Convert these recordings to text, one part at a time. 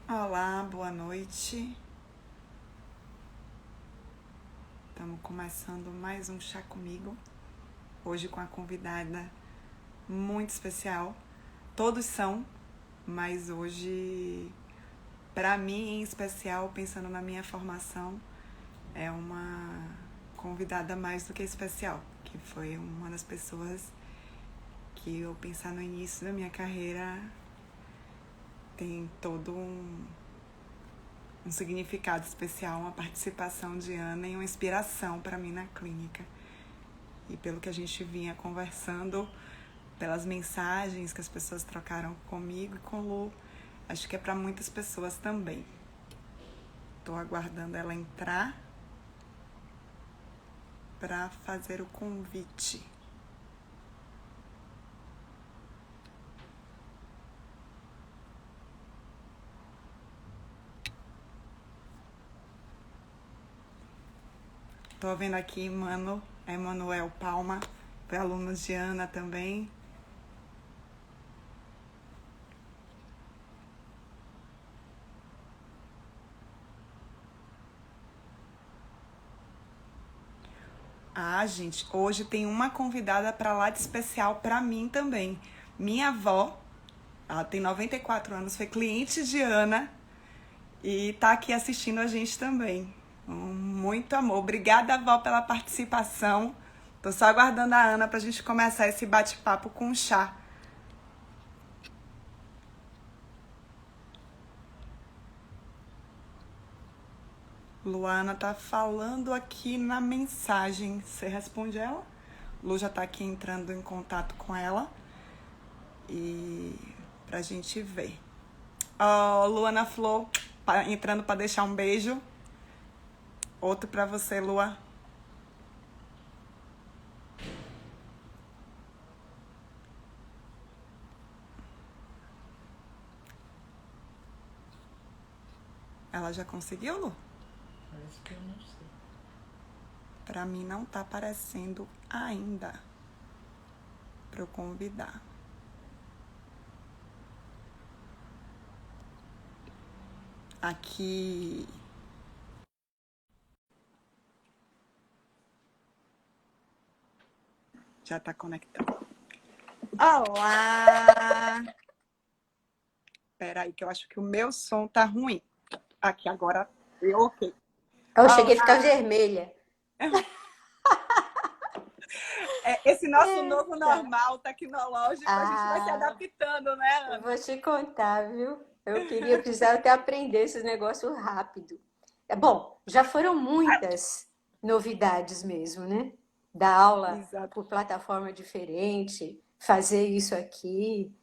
Olá, boa noite. Estamos começando mais um Chá Comigo. Hoje com a convidada muito especial. Todos são, mas hoje, para mim em especial, pensando na minha formação, é uma convidada mais do que especial, que foi uma das pessoas que eu pensar no início da minha carreira tem todo um significado especial, uma participação de Ana e uma inspiração para mim na clínica. E pelo que a gente vinha conversando, pelas mensagens que as pessoas trocaram comigo e com Lu, acho que é para muitas pessoas também. Estou aguardando ela entrar para fazer o convite. Estou vendo aqui Emanuel Palma, foi aluno de Ana também. Ah, gente, hoje tem uma convidada para lá de especial para mim também. Minha avó, ela tem 94 anos, foi cliente de Ana e tá aqui assistindo a gente também. Muito amor. Obrigada, avó, pela participação. Tô só aguardando a Ana pra gente começar esse bate-papo com chá. Luana tá falando aqui na mensagem. Você responde ela? Lu já tá aqui entrando em contato com ela. E pra gente ver. Luana Flor entrando pra deixar um beijo. Outro pra você, Lua. Ela já conseguiu, Lu? Parece que eu não sei. Pra mim não tá aparecendo ainda. Pra eu convidar. Aqui. Já tá conectando. Olá! Peraí, que eu acho que o meu som tá ruim. Aqui, agora eu ok. Eu cheguei a ficar Olá! vermelha. Esse nosso novo Eita! normal tecnológico, a gente vai se Ah, adaptando, né, eu Ana? vou te contar, viu? Precisava até aprender esses negócios rápido. É bom, já foram muitas novidades mesmo, né? Dar aula Exato. por plataforma diferente, fazer isso aqui.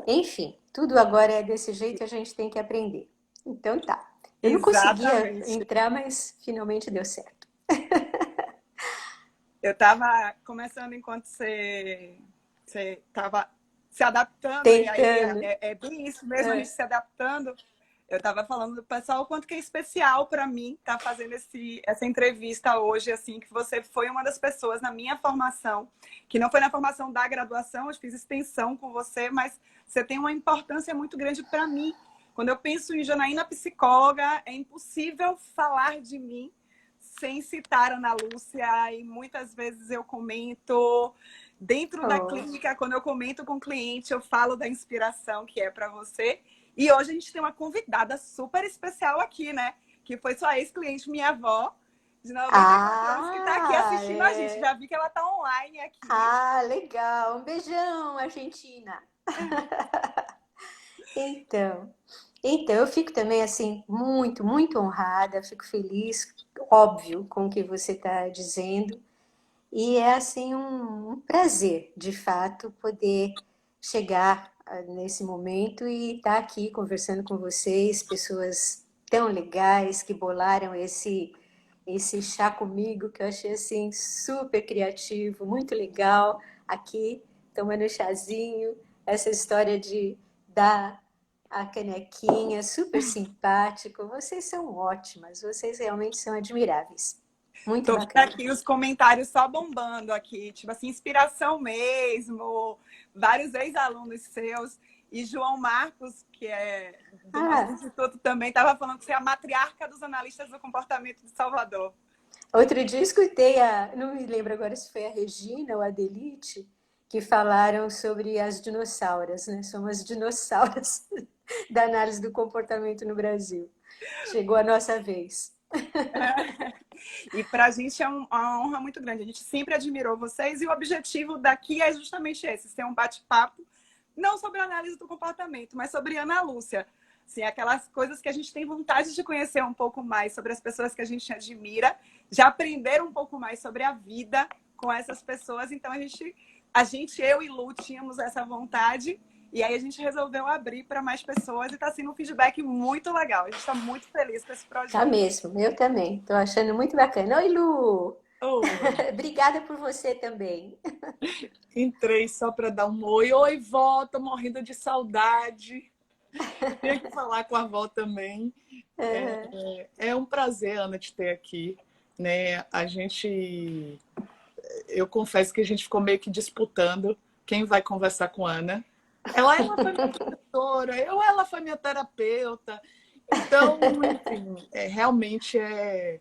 Enfim, tudo agora é desse jeito e a gente tem que aprender. Então tá. Eu não conseguia Exatamente. entrar, mas finalmente deu certo. Eu estava começando enquanto você estava se adaptando, e aí Tentando. é bem isso mesmo, a gente É. se adaptando. Eu estava falando do pessoal o quanto que é especial para mim estar fazendo essa entrevista hoje, assim, que você foi uma das pessoas na minha formação, que não foi na formação da graduação, eu fiz extensão com você, mas você tem uma importância muito grande para mim. Quando eu penso em Janaína psicóloga, é impossível falar de mim sem citar Ana Lúcia, e muitas vezes eu comento dentro da Oh. clínica, quando eu comento com o cliente, eu falo da inspiração que é para você. E hoje a gente tem uma convidada super especial aqui, né? Que foi sua ex-cliente, minha avó, de 94 anos, que está aqui Ah, assistindo a gente. é. Já vi que ela está online aqui. Ah, legal. Um beijão, Argentina. Então, então, eu fico também assim muito, muito honrada, fico feliz, óbvio, com o que você está dizendo. E é assim um prazer, de fato, poder chegar nesse momento e estar aqui conversando com vocês, pessoas tão legais que bolaram esse chá comigo, que eu achei assim super criativo, muito legal, aqui tomando chazinho, essa história de dar a canequinha, super simpático. Vocês são ótimas, vocês realmente são admiráveis. Muito Tô vendo bacana. aqui os comentários só bombando aqui, tipo assim, inspiração mesmo, vários ex-alunos seus. E João Marcos, que é do nosso Ah, instituto também, estava falando que você é a matriarca dos analistas do comportamento de Salvador. outro dia escutei não me lembro agora se foi a Regina ou a Delite, que falaram sobre as dinossauras, né? Somos as dinossauras da análise do comportamento no Brasil. Chegou a nossa vez. E para a gente é uma honra muito grande. A gente sempre admirou vocês e o objetivo daqui é justamente esse, ser um bate-papo, não sobre a análise do comportamento, mas sobre Ana Lúcia. Assim, aquelas coisas que a gente tem vontade de conhecer um pouco mais sobre as pessoas que a gente admira, já aprender um pouco mais sobre a vida com essas pessoas. Então, eu e Lu, tínhamos essa vontade e aí a gente resolveu abrir para mais pessoas e está sendo um feedback muito legal. A gente está muito feliz com esse Tá projeto. mesmo, eu também. Tô achando muito bacana. Oi, Lu! Oi. Obrigada por você também. Entrei só para dar um oi. Oi, vó, tô morrendo de saudade. Tenho que falar com a vó também. É um prazer, Ana, te ter aqui. Né? Eu confesso que a gente ficou meio que disputando quem vai conversar com a Ana. Ela foi minha professora, ela foi minha terapeuta. Então, enfim, realmente é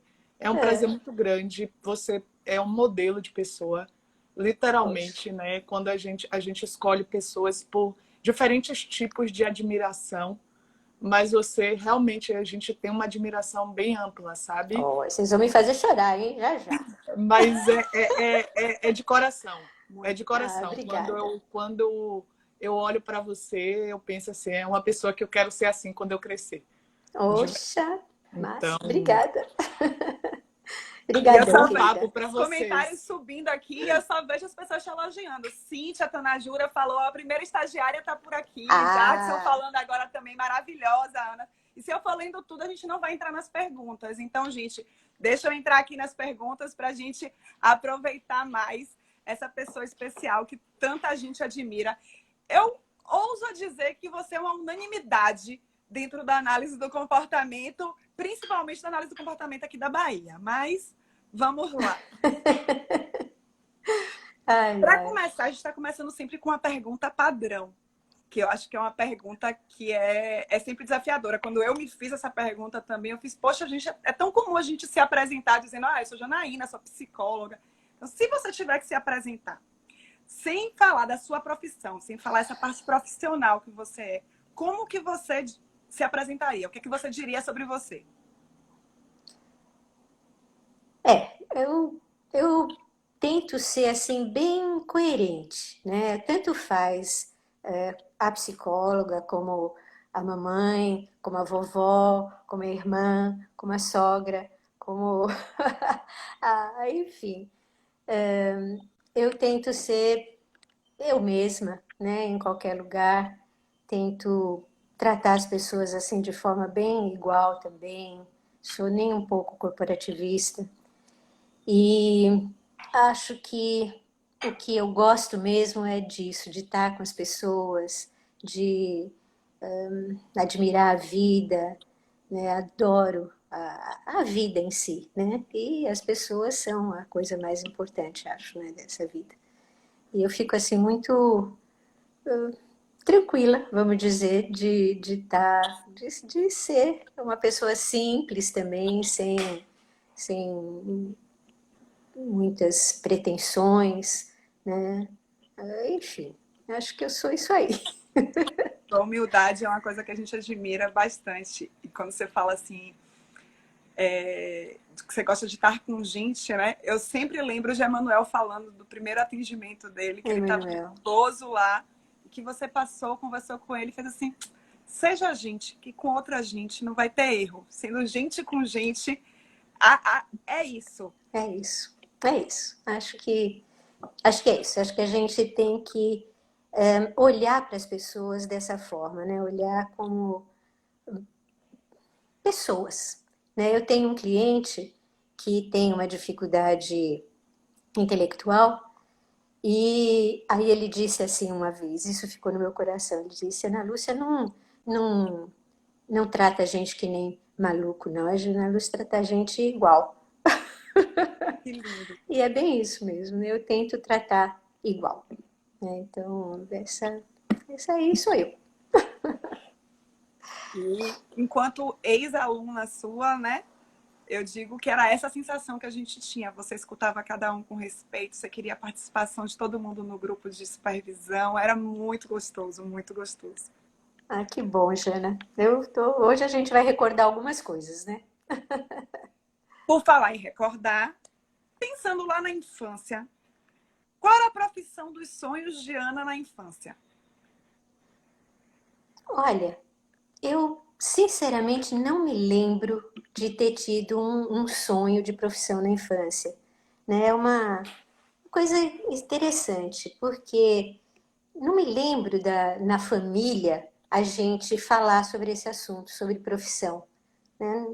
um prazer muito grande. Você é um modelo de pessoa, Poxa, literalmente, né? Quando a gente escolhe pessoas por diferentes tipos de admiração, mas você realmente, a gente tem uma admiração bem ampla, sabe? ó, vocês vão me fazer chorar, hein? Já já. Mas é de coração. É de Ah, coração. obrigada. Quando eu olho para você, eu penso assim, é uma pessoa que eu quero ser assim quando eu crescer. Oxa, Então, mas obrigada. E eu Obrigadão, só bom vejo papo querida. para os comentários vocês. subindo aqui e eu só vejo as pessoas te elogiando. Cíntia Tanajura falou, a primeira estagiária está por aqui. Jadson Ah, falando agora também, maravilhosa, Ana. E se eu for lendo tudo, a gente não vai entrar nas perguntas. Então, gente, deixa eu entrar aqui nas perguntas para a gente aproveitar mais essa pessoa especial que tanta gente admira. Eu ouso dizer que você é uma unanimidade dentro da análise do comportamento, principalmente da análise do comportamento aqui da Bahia. Mas vamos lá. ai, Para ai. começar, a gente está começando sempre com uma pergunta padrão, que eu acho que é uma pergunta que é sempre desafiadora. Quando eu me fiz essa pergunta também, eu fiz, poxa, é tão comum a gente se apresentar dizendo, eu sou Janaína, sou psicóloga. Então, se você tiver que se apresentar, sem falar da sua profissão, sem falar essa parte profissional que você é, como que você se apresentaria? O que é que você diria sobre você? Eu tento ser assim bem coerente, né? Tanto faz a psicóloga como a mamãe, como a vovó, como a irmã, como a sogra, como enfim, eu tento ser eu mesma, né? Em qualquer lugar, tento tratar as pessoas assim de forma bem igual também. Sou nem um pouco corporativista. E acho que o que eu gosto mesmo é disso, de estar com as pessoas, de admirar a vida, né? Adoro a vida em si, né? E as pessoas são a coisa mais importante, acho, né, dessa vida. E eu fico assim muito tranquila, vamos dizer, de ser uma pessoa simples também, sem muitas pretensões, né? Enfim, acho que eu sou isso aí. A humildade é uma coisa que a gente admira bastante. E quando você fala assim, que você gosta de estar com gente, né? Eu sempre lembro de Emanuel falando do primeiro atendimento dele, que ele estava Emanuel. nervoso lá, e que você passou, conversou com ele, fez assim, seja gente, que com outra gente não vai ter erro. Sendo gente com gente, é isso. É isso. É isso. Acho que é isso. Acho que a gente tem que olhar para as pessoas dessa forma, né? Olhar como pessoas. Né? Eu tenho um cliente que tem uma dificuldade intelectual e aí ele disse assim uma vez, isso ficou no meu coração, ele disse, Ana Lúcia não, não trata a gente que nem maluco, não. A Ana Lúcia trata a gente igual. Que lindo. E é bem isso mesmo, né? Eu tento tratar igual. Né? Então, essa aí sou eu. E enquanto ex-aluna sua, né? Eu digo que era essa a sensação que a gente tinha. Você escutava cada um com respeito, você queria a participação de todo mundo no grupo de supervisão. Era muito gostoso, muito gostoso. Ah, que bom, Jana. Hoje a gente vai recordar algumas coisas, né? Por falar em recordar, pensando lá na infância, qual era a profissão dos sonhos de Ana na infância? Olha, eu sinceramente não me lembro de ter tido um sonho de profissão na infância, né? É uma coisa interessante, porque não me lembro na família a gente falar sobre esse assunto, sobre profissão, né?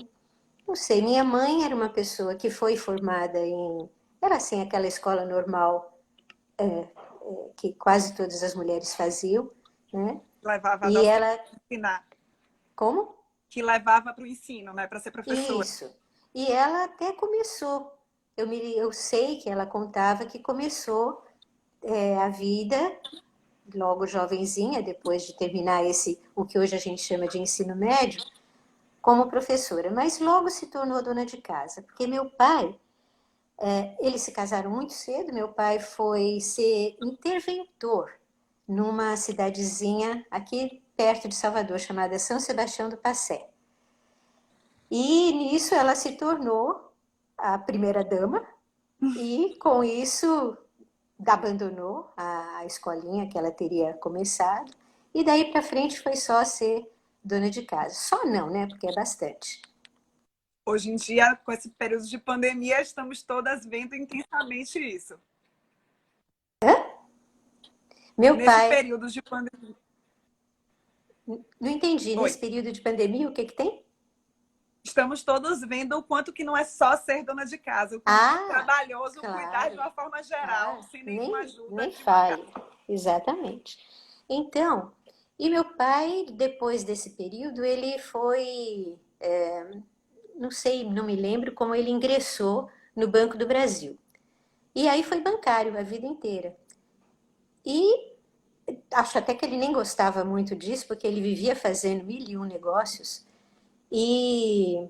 Não sei, minha mãe era uma pessoa que foi formada era assim, aquela escola normal que quase todas as mulheres faziam, né? Levava a E docência ela, para ensinar, como? que levava para o ensino, né? Para ser professora. Isso. E ela até começou. Eu sei que ela contava que começou a vida logo jovenzinha, depois de terminar o que hoje a gente chama de ensino médio, como professora, mas logo se tornou dona de casa, porque meu pai, eles se casaram muito cedo, meu pai foi ser interventor numa cidadezinha aqui perto de Salvador, chamada São Sebastião do Passé. E nisso ela se tornou a primeira dama e com isso abandonou a escolinha que ela teria começado e daí para frente foi só ser dona de casa. Só não, né? Porque é bastante. Hoje em dia, com esse período de pandemia, estamos todas vendo intensamente isso. Meu Nesse pai, período de pandemia. não entendi, Oi. nesse período de pandemia o que que tem? Estamos todos vendo o quanto que não é só ser dona de casa, o quanto é Ah, trabalhoso cuidar de claro. uma forma geral, Ah, sem nenhuma ajuda nem de uma casa. fale. Exatamente. Então, e meu pai, depois desse período, ele foi, não sei, não me lembro como ele ingressou no Banco do Brasil. E aí foi bancário a vida inteira. E acho até que ele nem gostava muito disso, porque ele vivia fazendo mil e um negócios e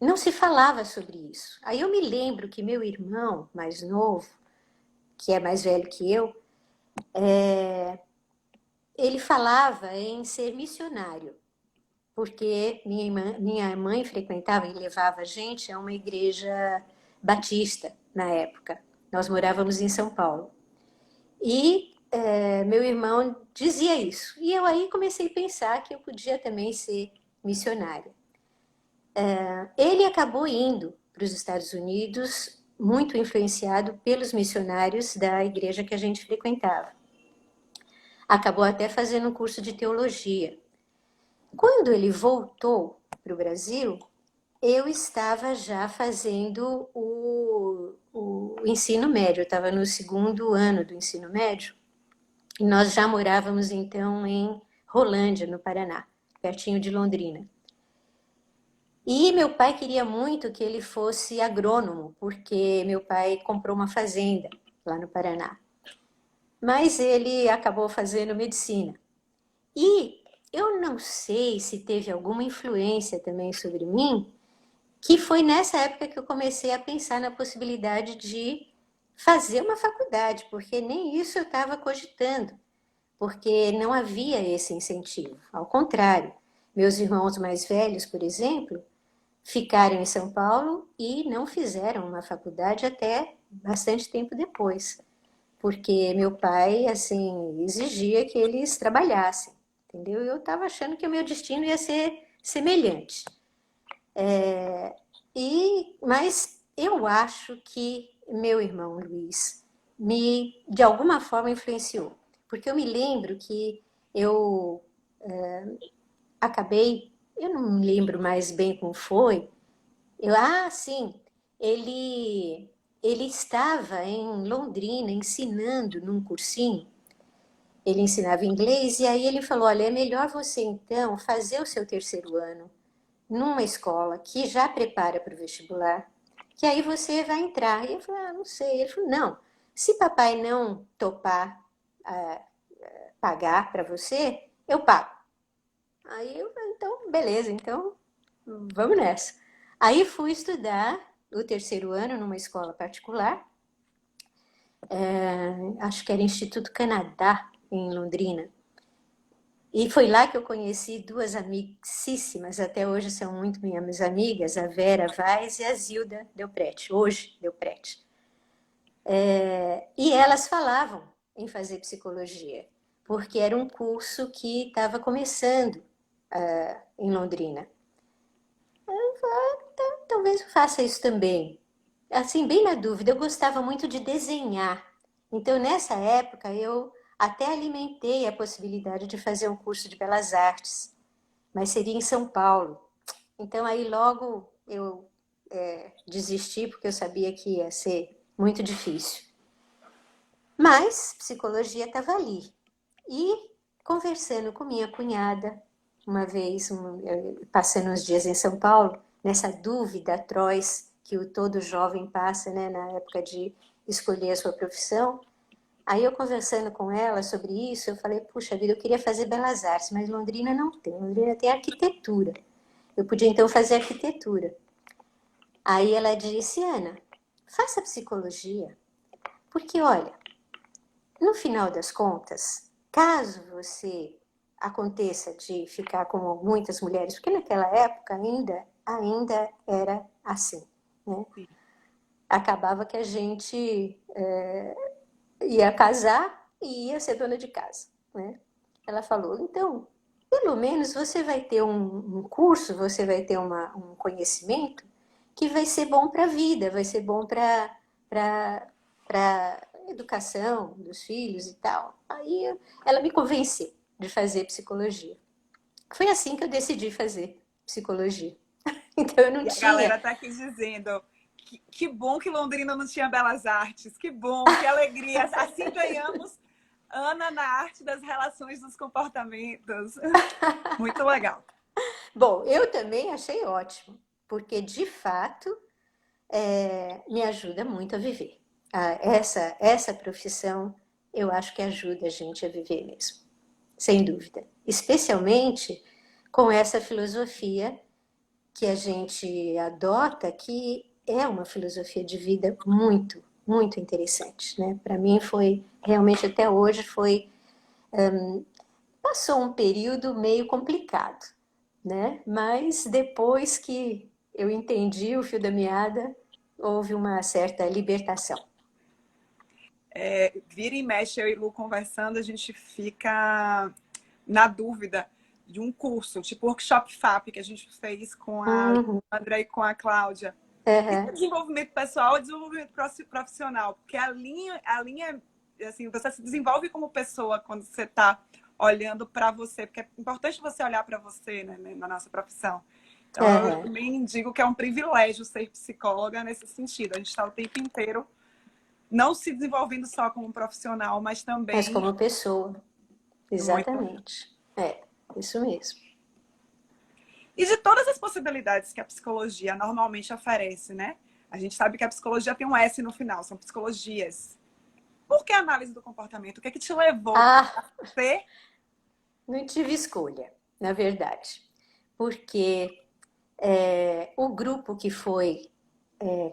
não se falava sobre isso. Aí eu me lembro que meu irmão mais novo, que é mais velho que eu, ele falava em ser missionário, porque minha mãe frequentava e levava a gente a uma igreja batista na época. Nós morávamos em São Paulo. E meu irmão dizia isso. E eu aí comecei a pensar que eu podia também ser missionária. Ele acabou indo para os Estados Unidos, muito influenciado pelos missionários da igreja que a gente frequentava. Acabou até fazendo um curso de teologia. Quando ele voltou para o Brasil, eu estava já fazendo o ensino médio, eu estava no segundo ano do ensino médio, e nós já morávamos então em Rolândia, no Paraná, pertinho de Londrina. E meu pai queria muito que ele fosse agrônomo, porque meu pai comprou uma fazenda lá no Paraná. Mas ele acabou fazendo medicina. E eu não sei se teve alguma influência também sobre mim, que foi nessa época que eu comecei a pensar na possibilidade de fazer uma faculdade, porque nem isso eu estava cogitando, porque não havia esse incentivo. Ao contrário, meus irmãos mais velhos, por exemplo, ficaram em São Paulo e não fizeram uma faculdade até bastante tempo depois, porque meu pai, assim, exigia que eles trabalhassem, entendeu? E eu estava achando que o meu destino ia ser semelhante. Mas eu acho que meu irmão Luiz de alguma forma, influenciou, porque eu me lembro que eu acabei, eu não me lembro mais bem como foi. Sim, ele, ele estava em Londrina ensinando num cursinho. Ele ensinava inglês e aí ele falou: Olha, é melhor você então fazer o seu terceiro ano numa escola que já prepara para o vestibular, que aí você vai entrar. E eu falei: Não sei. Ele falou: Não, se papai não topar pagar para você, eu pago. Aí eu, então, beleza, então vamos nessa. Aí fui estudar o terceiro ano numa escola particular, acho que era Instituto Canadá, em Londrina. E foi lá que eu conheci duas amicíssimas, até hoje são muito minhas amigas, a Vera Vaz e a Zilda Delprete, hoje Delprete. E elas falavam em fazer psicologia, porque era um curso que estava começando em Londrina. Talvez eu faça isso também. Assim, bem na dúvida, eu gostava muito de desenhar. Então, nessa época, eu até alimentei a possibilidade de fazer um curso de belas artes, mas seria em São Paulo. Então, aí logo eu desisti, porque eu sabia que ia ser muito difícil. Mas psicologia estava ali. E conversando com minha cunhada, uma vez, passando uns dias em São Paulo, nessa dúvida atroz que o todo jovem passa, né, na época de escolher a sua profissão. Aí eu conversando com ela sobre isso, eu falei, puxa vida, eu queria fazer belas artes, mas Londrina não tem, Londrina tem arquitetura. Eu podia então fazer arquitetura. Aí ela disse, Ana, faça psicologia, porque olha, no final das contas, caso você aconteça de ficar como muitas mulheres, porque naquela época ainda era assim, né? Acabava que a gente ia casar e ia ser dona de casa, né? Ela falou, então, pelo menos você vai ter um curso, você vai ter um conhecimento que vai ser bom para a vida, vai ser bom para educação dos filhos e tal. Aí ela me convenceu de fazer psicologia. Foi assim que eu decidi fazer psicologia. Então eu não E a tinha. galera tá aqui dizendo que bom que Londrina não tinha belas artes, que bom, que alegria. Assim ganhamos Ana na arte das relações dos comportamentos. Muito legal. Bom, eu também achei ótimo, porque de fato me ajuda muito a viver. Essa profissão eu acho que ajuda a gente a viver mesmo, sem dúvida. Especialmente com essa filosofia que a gente adota, que é uma filosofia de vida muito, muito interessante, né? Para mim foi, realmente até hoje foi, passou um período meio complicado, né? Mas depois que eu entendi o fio da meada, houve uma certa libertação. Vira e mexe, eu e Lu conversando, a gente fica na dúvida de um curso, tipo workshop FAP, que a gente fez com a Uhum, André e com a Cláudia. Isso é uhum. desenvolvimento pessoal ou desenvolvimento profissional? Porque a linha, assim, você se desenvolve como pessoa quando você está olhando para você, porque é importante você olhar para você, né, na nossa profissão. Então, eu Uhum. também digo que é um privilégio ser psicóloga nesse sentido. A gente está o tempo inteiro não se desenvolvendo só como profissional, mas Mas também como pessoa, muito. exatamente. É, isso mesmo. E de todas as possibilidades que a psicologia normalmente oferece, né? A gente sabe que a psicologia tem um S no final, são psicologias. Por que a análise do comportamento? O que é que te levou Ah, a ser? não tive escolha, na verdade, porque o grupo que foi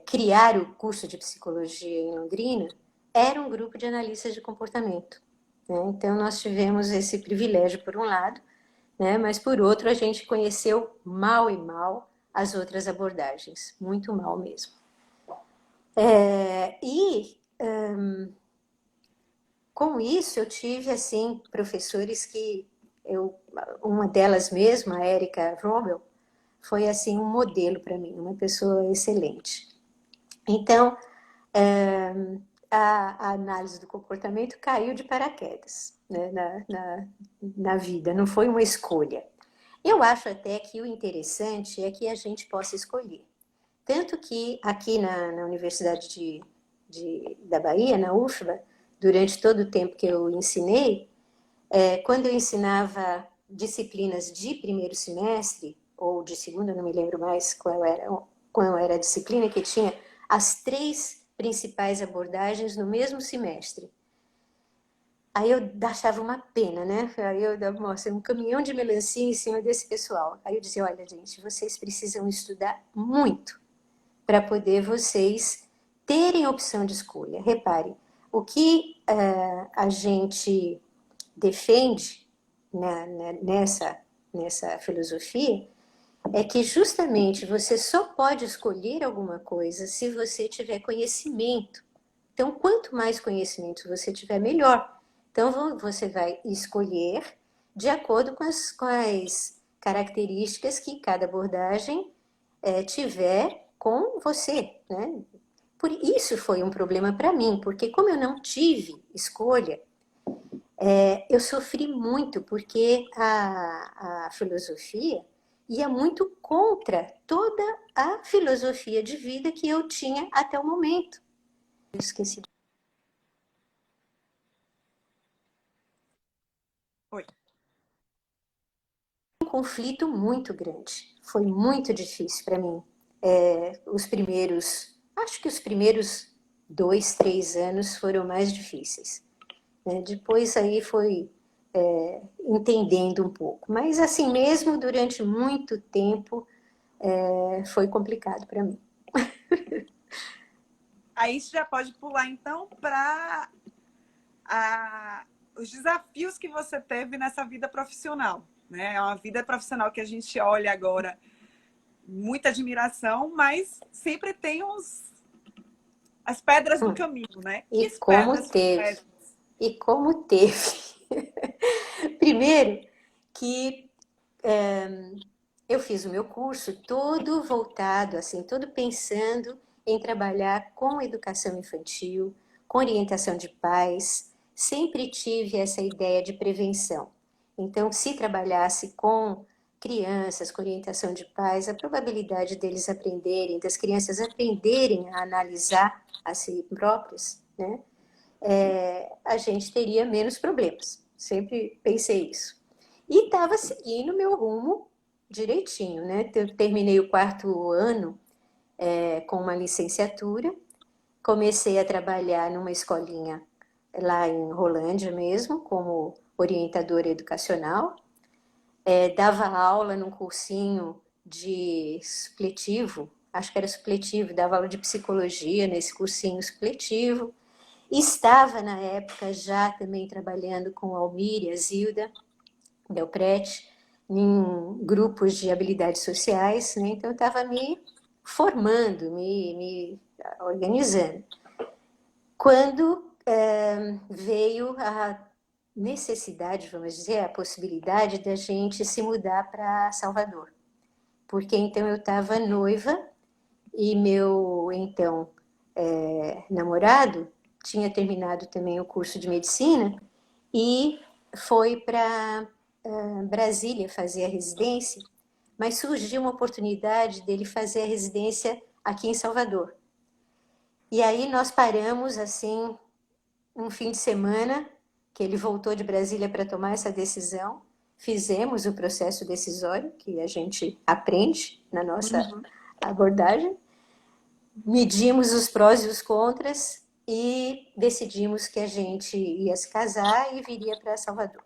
criar o curso de psicologia em Londrina era um grupo de analistas de comportamento, né? Então nós tivemos esse privilégio por um lado, né? Mas por outro a gente conheceu mal e mal as outras abordagens, muito mal mesmo. E com isso eu tive assim professores que uma delas mesma, a Erika Rommel, foi assim um modelo para mim, uma pessoa excelente. Então, a análise do comportamento caiu de paraquedas, né, na vida, não foi uma escolha. Eu acho até que o interessante é que a gente possa escolher. Tanto que aqui na Universidade da Bahia, na UFBA, durante todo o tempo que eu ensinei, quando eu ensinava disciplinas de primeiro semestre, ou de segundo, eu não me lembro mais qual era a disciplina, que tinha as três principais abordagens no mesmo semestre. Aí eu achava uma pena, né? Aí eu dava um caminhão de melancia em cima desse pessoal. Aí eu dizia, olha, gente, vocês precisam estudar muito para poder vocês terem opção de escolha. Repare, o que a gente defende nessa filosofia é que justamente você só pode escolher alguma coisa se você tiver conhecimento. Então, quanto mais conhecimento você tiver, melhor. Então, você vai escolher de acordo com as características que cada abordagem tiver com você, né? Por isso foi um problema para mim, porque como eu não tive escolha, eu sofri muito, porque a filosofia ia muito contra toda a filosofia de vida que eu tinha até o momento. Eu esqueci. Oi. Um conflito muito grande. Foi muito difícil para mim. Acho que os primeiros 2, 3 anos foram mais difíceis. Né? Depois aí foi entendendo um pouco. Mas assim mesmo, durante muito tempo, foi complicado para mim. Aí você já pode pular, então, para os desafios que você teve nessa vida profissional. Né? É uma vida profissional que a gente olha agora, muita admiração, mas sempre tem as pedras no caminho, né? E Que como pedras foram teve. essas? E como teve. Primeiro que eu fiz o meu curso todo voltado, assim, todo pensando em trabalhar com educação infantil, com orientação de pais. Sempre tive essa ideia de prevenção. Então, se trabalhasse com crianças, com orientação de pais, a probabilidade deles aprenderem, das crianças aprenderem a analisar a si próprios, né? A gente teria menos problemas. Sempre pensei isso. E estava seguindo meu rumo direitinho, né? Eu terminei o 4º ano com uma licenciatura, comecei a trabalhar numa escolinha lá em Rolândia mesmo, como orientadora educacional, dava aula num cursinho de supletivo, acho que era supletivo, dava aula de psicologia nesse cursinho supletivo. Estava, na época, já também trabalhando com a Almir e a Zilda Belprete, em grupos de habilidades sociais, né? Então eu estava me formando, me organizando. Quando veio a necessidade, vamos dizer, a possibilidade da gente se mudar para Salvador. Porque então eu estava noiva e meu, então, namorado tinha terminado também o curso de medicina e foi para Brasília fazer a residência, mas surgiu uma oportunidade dele fazer a residência aqui em Salvador. E aí nós paramos, assim, um fim de semana, que ele voltou de Brasília para tomar essa decisão, fizemos o processo decisório, que a gente aprende na nossa abordagem, medimos os prós e os contras e decidimos que a gente ia se casar e viria para Salvador.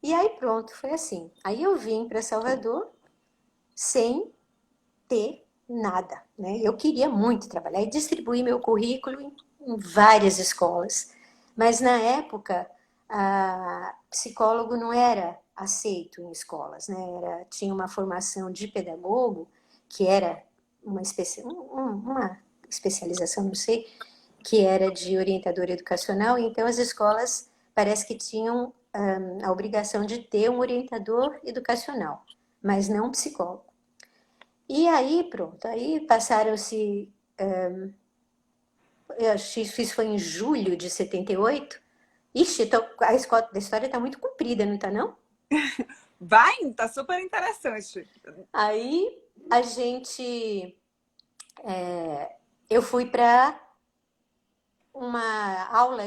E aí pronto, foi assim. Aí eu vim para Salvador sem ter nada, né? Eu queria muito trabalhar e distribuí meu currículo em várias escolas. Mas na época, psicólogo não era aceito em escolas, né? Tinha uma formação de pedagogo, que era uma especialização, não sei, que era de orientador educacional, então as escolas parece que tinham a obrigação de ter um orientador educacional, mas não um psicólogo. E aí, pronto, aí passaram-se, eu acho que isso foi em julho de 78. Ixi, a história está muito comprida, não está não? Vai, tá super interessante. Aí a gente, eu fui para uma aula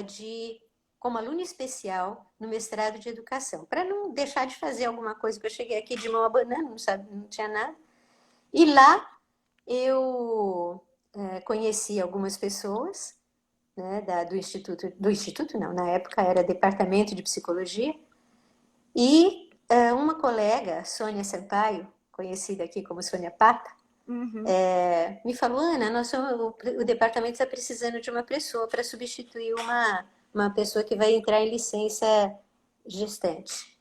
como aluna especial no mestrado de educação, para não deixar de fazer alguma coisa, que eu cheguei aqui de mão abanando, não tinha nada. E lá eu conheci algumas pessoas né, do Instituto não, na época era Departamento de Psicologia, e uma colega, Sônia Sampaio, conhecida aqui como Sônia Pata, Uhum. me falou, Ana, o departamento está precisando de uma pessoa para substituir uma pessoa que vai entrar em licença gestante.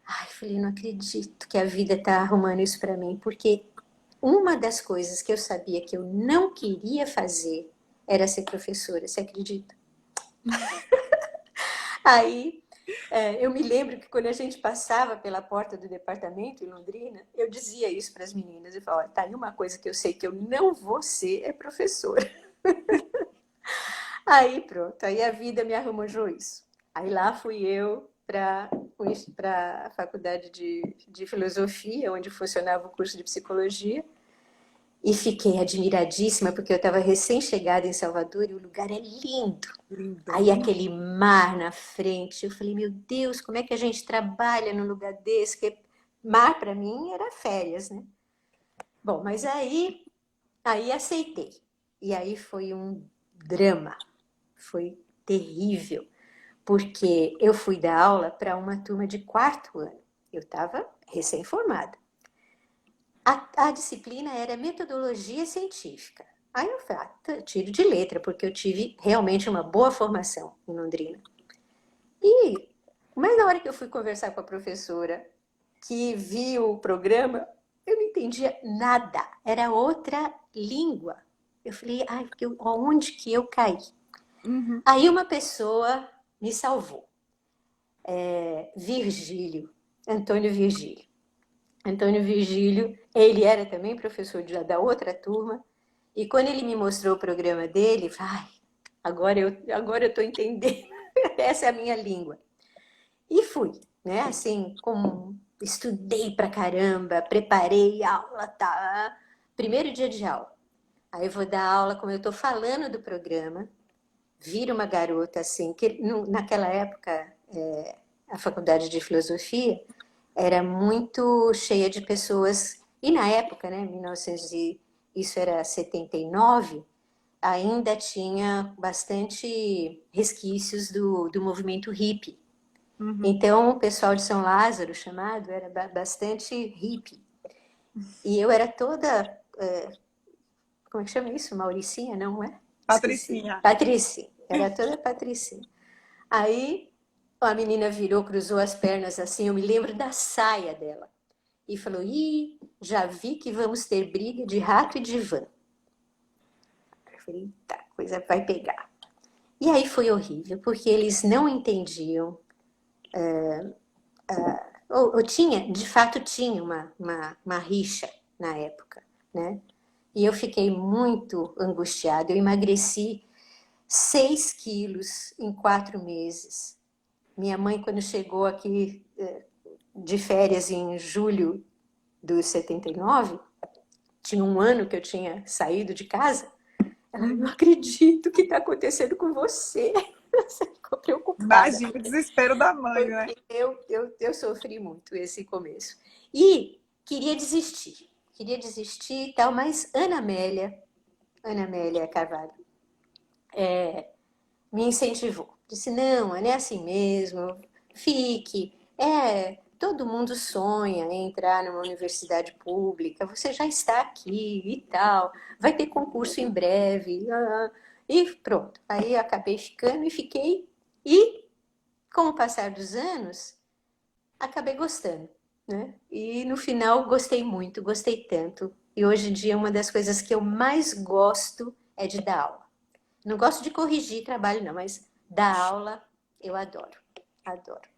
Ai, falei, não acredito que a vida está arrumando isso para mim, porque uma das coisas que eu sabia que eu não queria fazer era ser professora, você acredita? Aí, eu me lembro que quando a gente passava pela porta do departamento em Londrina, eu dizia isso para as meninas. Eu falava, tá aí uma coisa que eu sei que eu não vou ser é professora. Aí pronto, aí a vida me arranjou isso. Aí lá fui eu para a faculdade de filosofia, onde funcionava o curso de psicologia, e fiquei admiradíssima, porque eu estava recém-chegada em Salvador e o lugar é lindo. Lindo. Aí aquele mar na frente, eu falei, meu Deus, como é que a gente trabalha num lugar desse? Que mar para mim era férias, né? Bom, mas aí aceitei. E aí foi um drama, foi terrível, porque eu fui dar aula para uma turma de 4º ano. Eu estava recém-formada. A disciplina era metodologia científica. Aí eu falei, tiro de letra, porque eu tive realmente uma boa formação em Londrina. Mas na hora que eu fui conversar com a professora que viu o programa, eu não entendia nada. Era outra língua. Eu falei, ai, onde que eu caí? Uhum. Aí uma pessoa me salvou. Virgílio, Antônio Virgílio. Antônio Virgílio, ele era também professor da outra turma, e quando ele me mostrou o programa dele, eu falei, ai, agora eu estou entendendo, essa é a minha língua. E fui, né, assim, estudei pra caramba, preparei aula, tá, primeiro dia de aula. Aí eu vou dar aula, como eu estou falando do programa, vira uma garota assim, que naquela época, a faculdade de filosofia era muito cheia de pessoas, e na época, né, 1900 isso era 79, ainda tinha bastante resquícios do movimento hippie. Uhum. Então, o pessoal de São Lázaro, chamado, era bastante hippie. E eu era toda, como é que chama isso? Mauricinha, não é? Esqueci. Patricinha. Patricinha. Era toda patricinha. Aí, a menina virou, cruzou as pernas assim, eu me lembro da saia dela. E falou, já vi que vamos ter briga de rato e de van. Eu falei, eita, coisa vai pegar. E aí foi horrível, porque eles não entendiam. Ou tinha, de fato tinha uma rixa na época, né? E eu fiquei muito angustiada. Eu emagreci 6 quilos em 4 meses. Minha mãe, quando chegou aqui de férias em julho de 79, tinha um ano que eu tinha saído de casa, ela, não acredito o que está acontecendo com você. Você ficou preocupada. Imagina o desespero da mãe, né? Porque eu sofri muito esse começo. E queria desistir e tal, mas Ana Amélia Carvalho, me incentivou. Disse, não é assim mesmo, fique. Todo mundo sonha em entrar numa universidade pública, você já está aqui e tal, vai ter concurso em breve. E pronto. Aí eu acabei ficando e fiquei. E, com o passar dos anos, acabei gostando, né? E no final gostei muito, gostei tanto. E hoje em dia uma das coisas que eu mais gosto é de dar aula. Não gosto de corrigir trabalho, não, mas dar aula eu adoro. Adoro.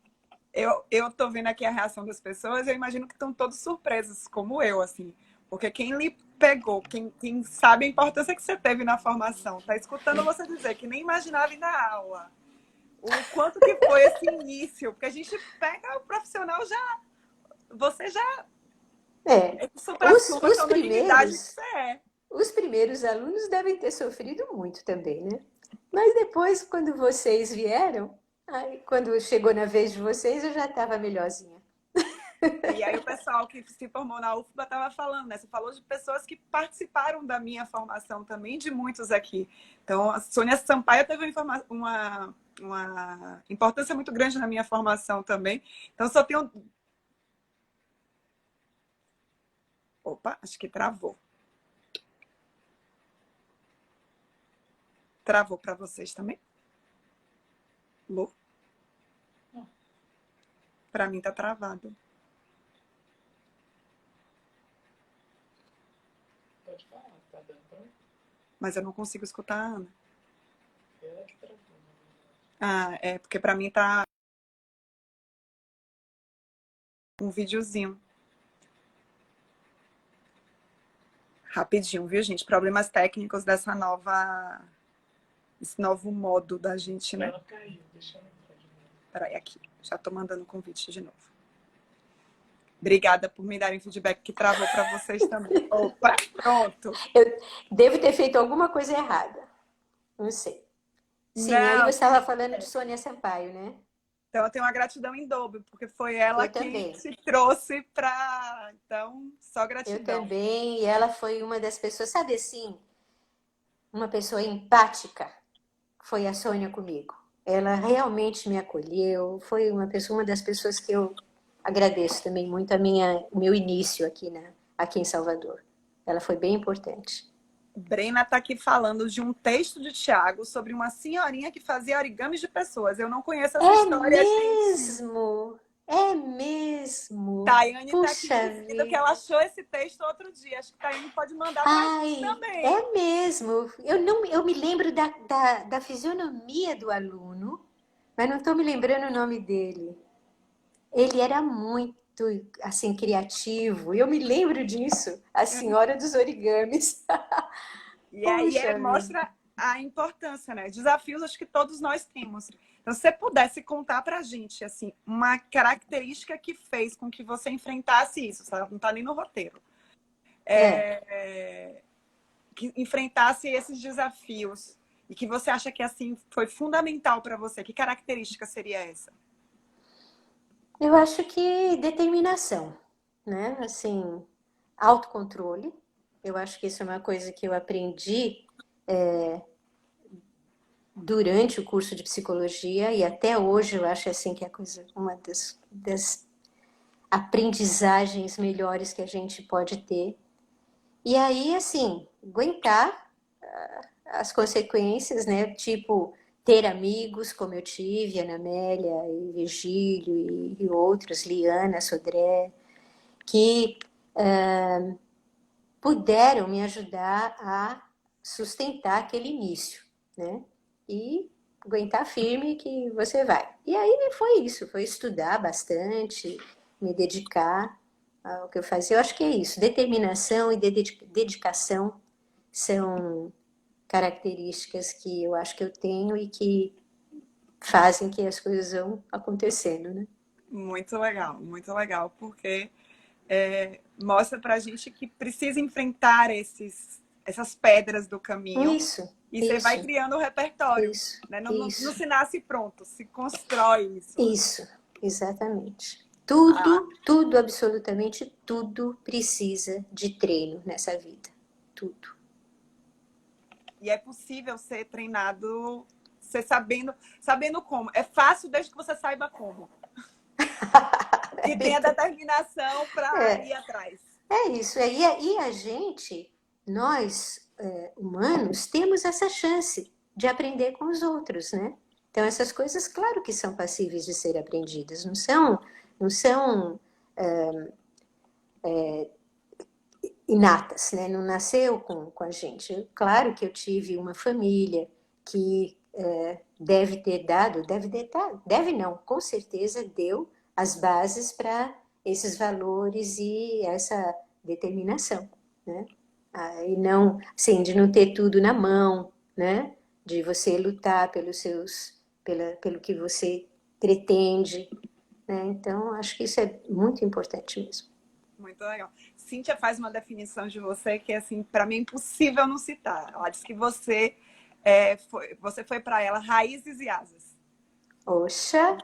Eu tô vendo aqui a reação das pessoas, eu imagino que estão todos surpresos, como eu, assim. Porque quem lhe pegou, quem sabe a importância que você teve na formação, tá escutando você dizer que nem imaginava ir dar aula. O quanto que foi esse início, porque a gente pega o profissional já, você já supra-suma Os a dignidade que primeiros, você é. os primeiros alunos devem ter sofrido muito também, né? Mas depois, quando vocês vieram, aí, quando chegou na vez de vocês, eu já estava melhorzinha. E aí o pessoal que se formou na UFBA estava falando, né? Você falou de pessoas que participaram da minha formação também, de muitos aqui. Então, a Sônia Sampaio teve uma importância muito grande na minha formação também. Então, só tenho... Opa, acho que travou. Travou para vocês também? Lu? Para mim tá travado. Pode falar, tá dando pra mim. Mas eu não consigo escutar a Ana. Ela que travou. Ah, é porque para mim tá um videozinho. Rapidinho, viu, gente? Problemas técnicos esse novo modo da gente, né? Ela caiu, deixa eu entrar de novo. Peraí, aqui. Já tô mandando o convite de novo. Obrigada por me darem feedback que travou para vocês também. Opa, pronto. Eu devo ter feito alguma coisa errada. Não sei. Sim, aí Não. você estava falando de Sônia Sampaio, né? Então eu tenho uma gratidão em dobro, porque foi ela Eu também. quem te trouxe para... Então, só Eu gratidão. também. E ela foi uma das pessoas, sabe assim, uma pessoa empática. Foi a Sônia comigo. Ela realmente me acolheu. Foi uma das pessoas que eu agradeço também muito o meu início aqui em Salvador. Ela foi bem importante. Brena está aqui falando de um texto de Tiago sobre uma senhorinha que fazia origamis de pessoas. Eu não conheço essa história, Mesmo! É mesmo! Tayane está aqui Puxa dizendo que vida! ela achou esse texto outro dia. Acho que Tayane pode mandar para a gente Ai, também. é mesmo! Eu me lembro da fisionomia do aluno, mas não estou me lembrando o nome dele. Ele era muito, assim, criativo. Eu me lembro disso. A Senhora dos Origamis. E aí Puxa vida. mostra a importância, né? Desafios acho que todos nós temos. Então, se você pudesse contar pra gente, assim, uma característica que fez com que você enfrentasse isso, sabe? Não tá nem no roteiro. Que enfrentasse esses desafios e que você acha que, assim, foi fundamental para você. Que característica seria essa? Eu acho que determinação, né? Assim, autocontrole. Eu acho que isso é uma coisa que eu aprendi durante o curso de psicologia e até hoje eu acho assim que é uma das aprendizagens melhores que a gente pode ter. E aí, assim, aguentar as consequências, né? Tipo, ter amigos como eu tive, Ana Amélia e Virgílio e outros, Liana, Sodré, que puderam me ajudar a sustentar aquele início, né? E aguentar firme que você vai. E aí foi isso, foi estudar bastante, me dedicar ao que eu fazia. Eu acho que é isso, determinação e dedicação são características que eu acho que eu tenho e que fazem que as coisas vão acontecendo, né? Muito legal, porque mostra pra gente que precisa enfrentar essas pedras do caminho. Isso, E você vai criando o repertório. isso, Né? Não isso. se nasce pronto, se constrói isso. Isso, exatamente. Tudo, absolutamente tudo precisa de treino nessa vida. Tudo. E é possível ser treinado, ser sabendo como. É fácil desde que você saiba como. E tenha determinação para ir atrás. É isso. E a gente, nós, humanos, temos essa chance de aprender com os outros, né? Então, essas coisas, claro que são passíveis de ser aprendidas. Não são inatas, né? Não nasceu com a gente. Claro que eu tive uma família que deve não, com certeza deu as bases para esses valores e essa determinação, né? E não, assim, de não ter tudo na mão, né? De você lutar pelo que você pretende, né? Então, acho que isso é muito importante mesmo. Muito legal. Cíntia faz uma definição de você que, assim, para mim é impossível não citar. Ela disse que você foi para ela raízes e asas. Oxa!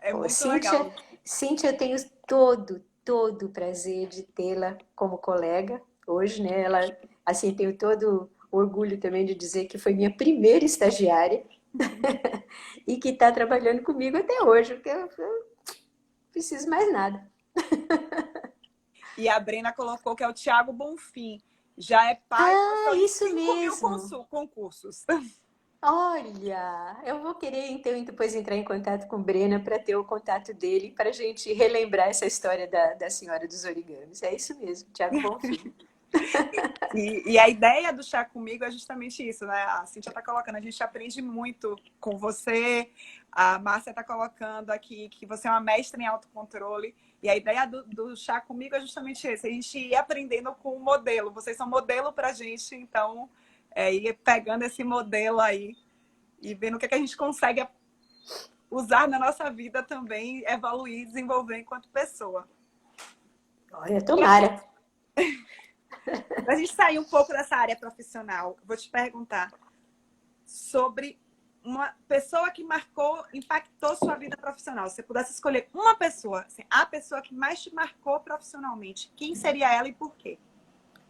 É muito legal. Cíntia, eu tenho todo o prazer de tê-la como colega hoje, né? Ela, assim, tenho todo o orgulho também de dizer que foi minha primeira estagiária e que está trabalhando comigo até hoje, porque eu não preciso mais nada. E a Brena colocou que é o Thiago Bonfim. Já é pai, Ah, professor de isso 5.000 mesmo! concursos. Olha, eu vou querer então depois entrar em contato com Brena para ter o contato dele para a gente relembrar essa história da senhora dos origamis. É isso mesmo, Thiago Bonfim. E a ideia do Chá Comigo é justamente isso, né? A Cíntia está colocando, a gente aprende muito com você, a Márcia está colocando aqui que você é uma mestra em autocontrole, e a ideia do Chá Comigo é justamente isso, a gente ir aprendendo com o modelo, vocês são modelo para a gente, então ir pegando esse modelo aí e vendo o que a gente consegue usar na nossa vida também, evoluir, desenvolver enquanto pessoa. Olha, tomara. Para a gente sair um pouco dessa área profissional, vou te perguntar sobre uma pessoa que marcou, impactou sua vida profissional. Se você pudesse escolher uma pessoa, assim, a pessoa que mais te marcou profissionalmente, quem seria ela e por quê?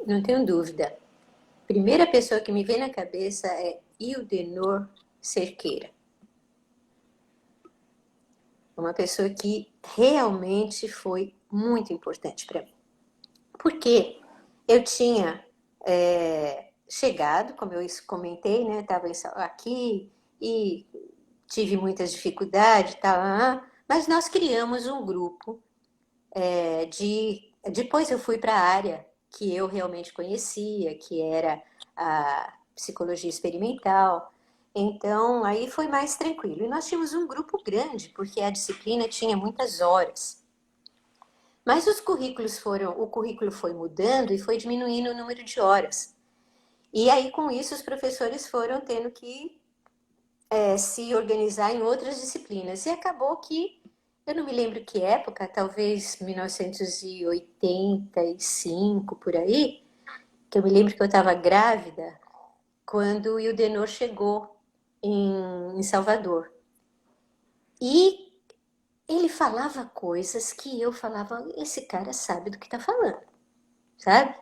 Não tenho dúvida. Primeira pessoa que me vem na cabeça é Ildenor Cerqueira. Uma pessoa que realmente foi muito importante para mim. Porque eu tinha chegado, como eu comentei, né? Estava aqui e tive muitas dificuldades, tá, mas nós criamos um grupo Depois eu fui para a área que eu realmente conhecia, que era a psicologia experimental. Então, aí foi mais tranquilo. E nós tínhamos um grupo grande, porque a disciplina tinha muitas horas. Mas o currículo foi mudando e foi diminuindo o número de horas. E aí, com isso, os professores foram tendo que se organizar em outras disciplinas. E acabou que, eu não me lembro que época, talvez 1985, por aí, que eu me lembro que eu estava grávida, quando o Ildenor chegou em Salvador. E ele falava coisas que eu falava, esse cara sabe do que está falando, sabe?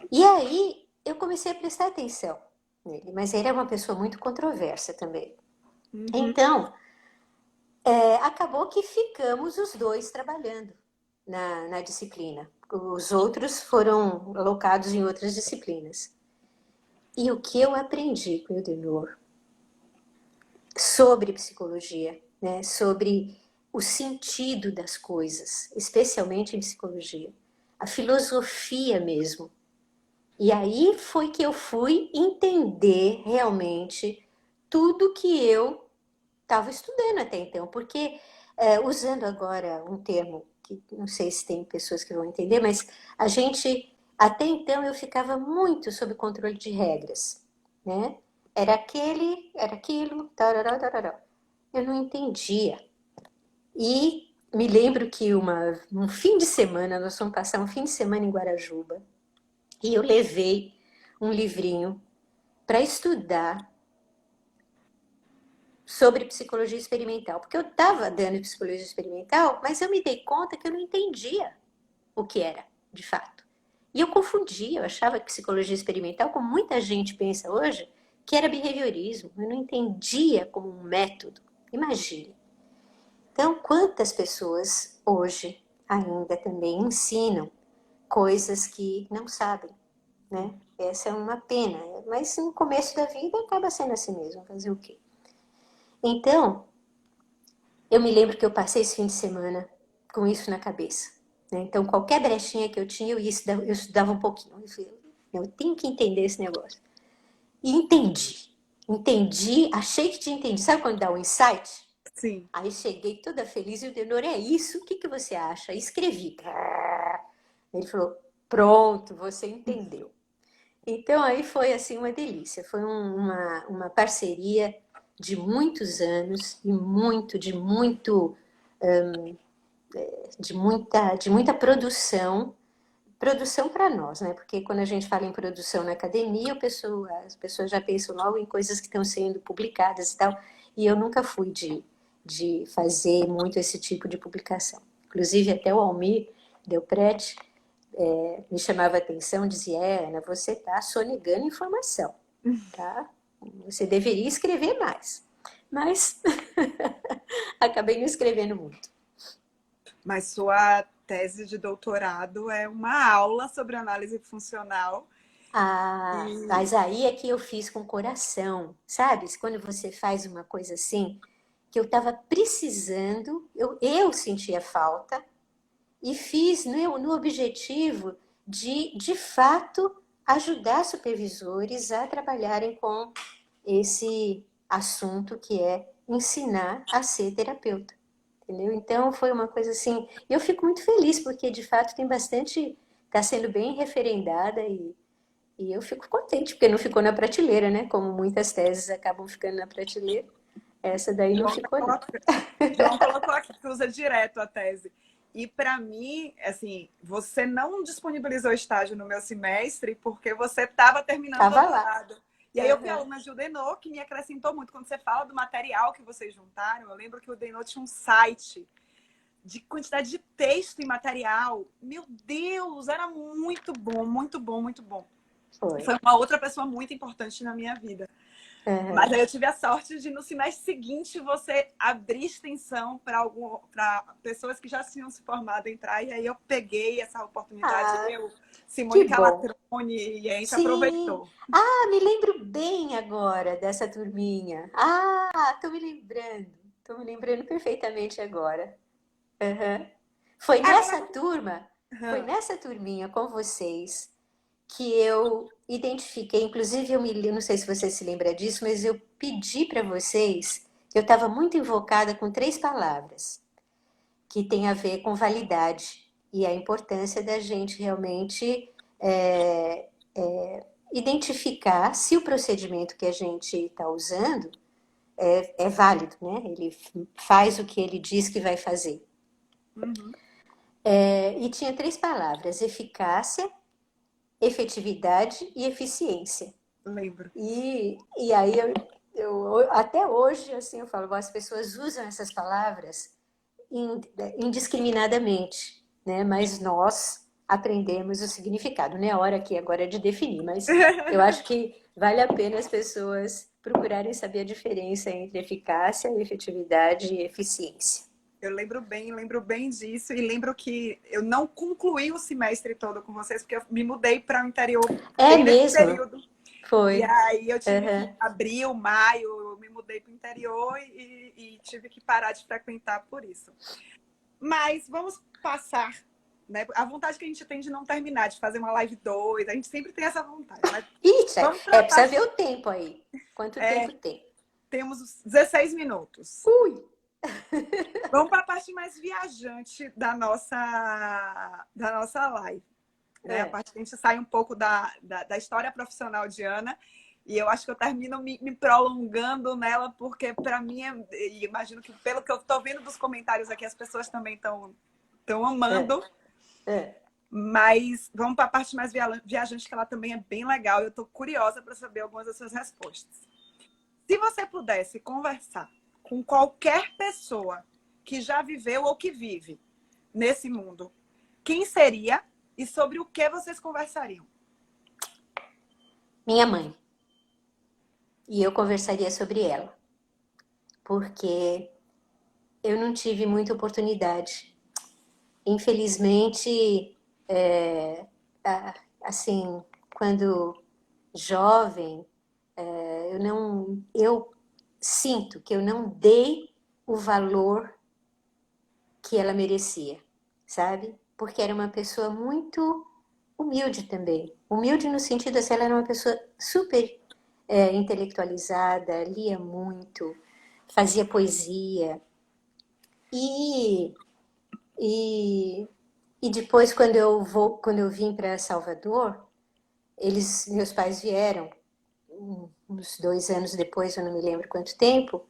E aí eu comecei a prestar atenção nele, mas ele é uma pessoa muito controversa também. Então, acabou que ficamos os dois trabalhando na disciplina. Os outros foram alocados em outras disciplinas. E o que eu aprendi com o Ildenor sobre psicologia, né, sobre o sentido das coisas, especialmente em psicologia, a filosofia mesmo. E aí foi que eu fui entender realmente tudo que eu estava estudando até então, porque usando agora um termo que não sei se tem pessoas que vão entender, mas a gente, até então eu ficava muito sob controle de regras, né? Era aquilo, tarará, tarará. Eu não entendia. E me lembro que um fim de semana, nós fomos passar um fim de semana em Guarajuba, e eu levei um livrinho para estudar sobre psicologia experimental, porque eu estava dando psicologia experimental, mas eu me dei conta que eu não entendia o que era, de fato. E eu confundia, eu achava que psicologia experimental, como muita gente pensa hoje, que era behaviorismo. Eu não entendia como um método. Imagine. Então, quantas pessoas hoje ainda também ensinam coisas que não sabem, né? Essa é uma pena, mas no começo da vida acaba sendo assim mesmo, fazer o quê? Então, eu me lembro que eu passei esse fim de semana com isso na cabeça, né? Então, qualquer brechinha que eu tinha, eu estudava um pouquinho. Eu falei, eu tenho que entender esse negócio. E entendi. Entendi, achei que tinha entendido. Sabe quando dá um insight? Sim. Aí cheguei toda feliz e o Denor, é isso? O que você acha? Aí escrevi. Ele falou, pronto, você entendeu. Então aí foi assim uma delícia. Foi uma parceria de muitos anos e de muita produção para nós, né? Porque quando a gente fala em produção na academia, as pessoas já pensam logo em coisas que estão sendo publicadas e tal, e eu nunca fui de fazer muito esse tipo de publicação. Inclusive até o Almir Delprete, me chamava a atenção, dizia, Ana, você está sonegando informação, tá? Você deveria escrever mais. Mas acabei não escrevendo muito. Mas sua tese de doutorado é uma aula sobre análise funcional. E Mas aí é que eu fiz com coração, sabe? Quando você faz uma coisa assim, que eu estava precisando, eu sentia falta, e fiz no objetivo de fato, ajudar supervisores a trabalharem com esse assunto que é ensinar a ser terapeuta. Entendeu? Então foi uma coisa assim, eu fico muito feliz porque de fato tem bastante, está sendo bem referendada e eu fico contente porque não ficou na prateleira, né? Como muitas teses acabam ficando na prateleira, essa daí não João, ficou não. João colocou aqui que usa direto a tese. E para mim, assim, você não disponibilizou estágio no meu semestre porque você estava terminando o Tava lá. doutorado. E aí eu fui aluna de Udenô, que me acrescentou muito. Quando você fala do material que vocês juntaram, eu lembro que o Udenô tinha um site de quantidade de texto e material. Meu Deus, era muito bom, muito bom, muito bom. Foi. Foi uma outra pessoa muito importante na minha vida. Mas aí eu tive a sorte de, no semestre seguinte, você abrir extensão para pessoas que já tinham se formado entrar. E aí eu peguei essa oportunidade. Eu, Simone Que bom. Calatrone, e a gente Sim. aproveitou. Me lembro bem agora dessa turminha. Tô me lembrando perfeitamente agora. Aham. Foi nessa turminha com vocês que eu identifiquei, inclusive eu não sei se você se lembra disso, mas eu pedi para vocês, eu estava muito invocada com 3 palavras, que tem a ver com validade e a importância da gente realmente identificar se o procedimento que a gente está usando é válido, né? Ele faz o que ele diz que vai fazer. E tinha 3 palavras: eficácia, efetividade e eficiência. Lembro. E aí até hoje assim eu falo, as pessoas usam essas palavras indiscriminadamente, né? Mas nós aprendemos o significado. Não é a hora aqui agora de definir, mas eu acho que vale a pena as pessoas procurarem saber a diferença entre eficácia, efetividade e eficiência. Eu lembro bem disso. E lembro que eu não concluí o semestre todo com vocês, porque eu me mudei para o interior É bem nesse mesmo? período. E Foi. aí eu tive que, abril, maio, eu me mudei para o interior e tive que parar de frequentar por isso. Mas vamos passar, né? A vontade que a gente tem de não terminar, de fazer uma live 2, a gente sempre tem essa vontade. Mas Precisa ver o tempo aí. Quanto tempo tem? Temos 16 minutos. Ui! Vamos para a parte mais viajante da nossa live. Né? A parte que a gente sai um pouco da história profissional de Ana. E eu acho que eu termino me prolongando nela, porque para mim, e imagino que pelo que eu estou vendo dos comentários aqui, as pessoas também estão amando. Mas vamos para a parte mais viajante, que ela também é bem legal. Eu estou curiosa para saber algumas das suas respostas. Se você pudesse conversar com qualquer pessoa que já viveu ou que vive nesse mundo, quem seria e sobre o que vocês conversariam? Minha mãe. E eu conversaria sobre ela, porque eu não tive muita oportunidade. Infelizmente, assim, quando jovem, eu sinto que eu não dei o valor que ela merecia, sabe? Porque era uma pessoa muito humilde também. Humilde no sentido assim, ela era uma pessoa super intelectualizada, lia muito, fazia poesia. E depois, quando eu vim para Salvador, meus pais vieram uns 2 anos depois, eu não me lembro quanto tempo.